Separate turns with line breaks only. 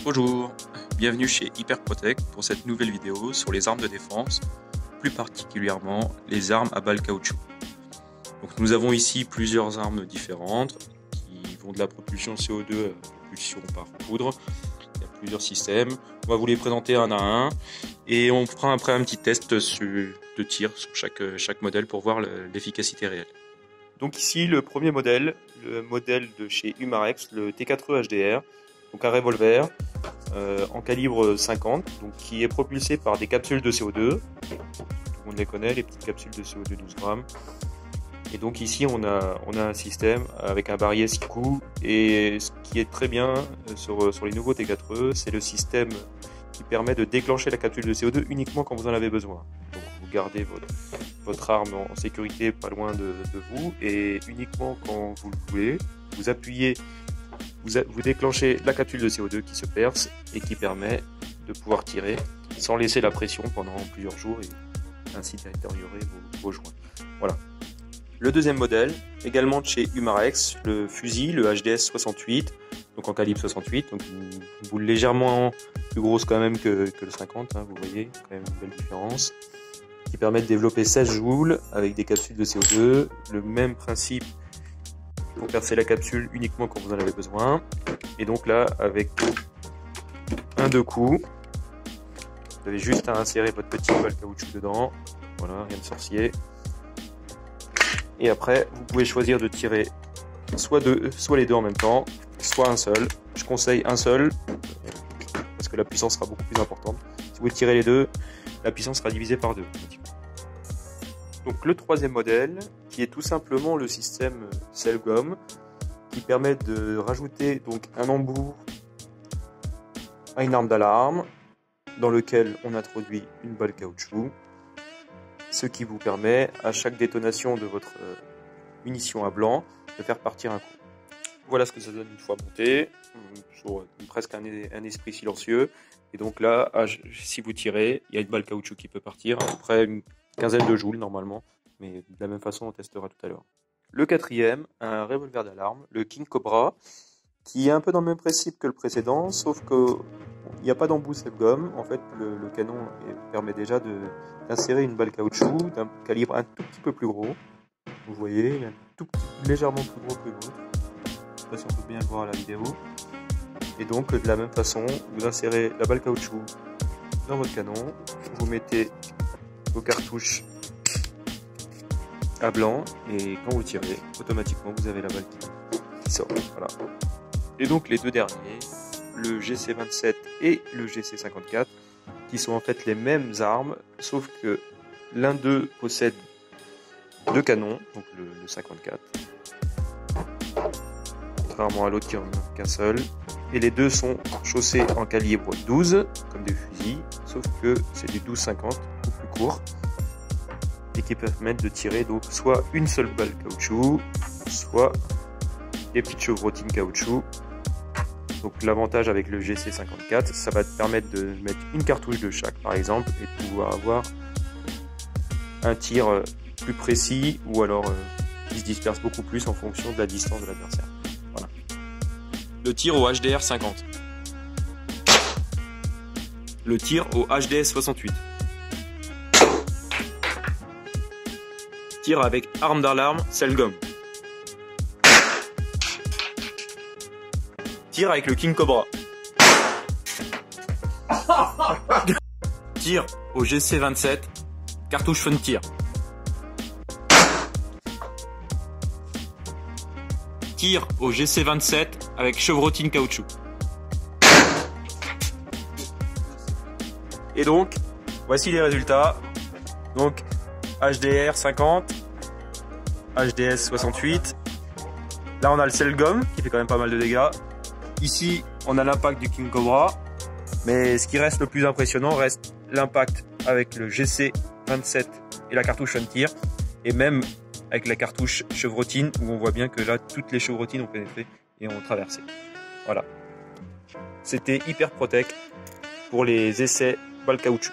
Bonjour, bienvenue chez Hyperprotect pour cette nouvelle vidéo sur les armes de défense, plus particulièrement les armes à balles caoutchouc. Donc nous avons ici plusieurs armes différentes qui vont de la propulsion CO2 à la propulsion par poudre. Il y a plusieurs systèmes, on va vous les présenter un à un et on fera après un petit test de tir sur chaque modèle pour voir l'efficacité réelle. Donc ici le premier modèle, le modèle de chez Umarex, le T4E HDR, donc un revolver en calibre 50, donc qui est propulsé par des capsules de CO2. Tout le monde les connaît, les petites capsules de CO2 12 grammes. Et donc ici on a un système avec un barillet 6 coups, et ce qui est très bien sur les nouveaux T4E, c'est le système qui permet de déclencher la capsule de CO2 uniquement quand vous en avez besoin. Donc vous gardez votre arme en sécurité pas loin de vous, et uniquement quand vous le voulez, vous appuyez, vous déclenchez la capsule de CO2 qui se perce et qui permet de pouvoir tirer sans laisser la pression pendant plusieurs jours et ainsi détériorer vos joints. Voilà. Le deuxième modèle, également de chez Umarex, le fusil, le HDS 68, donc en calibre 68, donc une boule légèrement plus grosse quand même que le 50, hein, vous voyez, quand même une belle différence, qui permet de développer 16 joules avec des capsules de CO2, le même principe pour percer la capsule uniquement quand vous en avez besoin, et donc là, avec deux coups, vous avez juste à insérer votre petite balle caoutchouc dedans, voilà, rien de sorcier. Et après, vous pouvez choisir de tirer soit les deux en même temps, soit un seul. Je conseille un seul, parce que la puissance sera beaucoup plus importante. Si vous tirez les deux, la puissance sera divisée par deux. Donc le troisième modèle, qui est tout simplement le système Selgom, qui permet de rajouter donc un embout à une arme d'alarme, dans lequel on introduit une balle caoutchouc, ce qui vous permet, à chaque détonation de votre munition à blanc, de faire partir un coup. Voilà ce que ça donne une fois monté, sur presque un esprit silencieux. Et donc là, si vous tirez, il y a une balle caoutchouc qui peut partir, à peu près une quinzaine de joules normalement, mais de la même façon on testera tout à l'heure. Le quatrième, un revolver d'alarme, le King Cobra, qui est un peu dans le même principe que le précédent, sauf qu'il n'y a pas d'embout Selgom. En fait, le canon permet déjà d'insérer une balle caoutchouc d'un calibre un tout petit peu plus gros. Vous voyez, il est légèrement plus gros que l'autre. Je ne sais pas si on peut bien le voir à la vidéo. Et donc, de la même façon, vous insérez la balle caoutchouc dans votre canon, vous mettez vos cartouches à blanc, et quand vous tirez, automatiquement, vous avez la balle qui sort. Voilà. Et donc, les deux derniers, le GC27 et le GC54, qui sont en fait les mêmes armes, sauf que l'un d'eux possède deux canons, donc le 54, contrairement à l'autre qui en a qu'un seul, et les deux sont chaussés en calibre 12, comme des fusils, sauf que c'est des 12-50, beaucoup plus courts, et qui permettent de tirer donc soit une seule balle caoutchouc, soit des petites chevrotines caoutchouc. Donc l'avantage avec le GC54, ça va te permettre de mettre une cartouche de chaque par exemple, et de pouvoir avoir un tir plus précis, ou alors qui se disperse beaucoup plus en fonction de la distance de l'adversaire. Voilà. Le tir au HDR 50. Le tir au HDS 68. Tir avec arme d'alarme Selgom. Tir avec le King Cobra. Tir au GC27, cartouche Fun Tir. Tir au GC27 avec chevrotine caoutchouc. Et donc, voici les résultats. Donc, HDR 50, HDS 68. Là, on a le Selgom qui fait quand même pas mal de dégâts. Ici, on a l'impact du King Cobra, mais ce qui reste le plus impressionnant reste l'impact avec le GC27 et la cartouche Fun Tir, et même avec la cartouche chevrotine, où on voit bien que là, toutes les chevrotines ont pénétré et ont traversé. Voilà. C'était Hyperprotect pour les essais balles caoutchouc.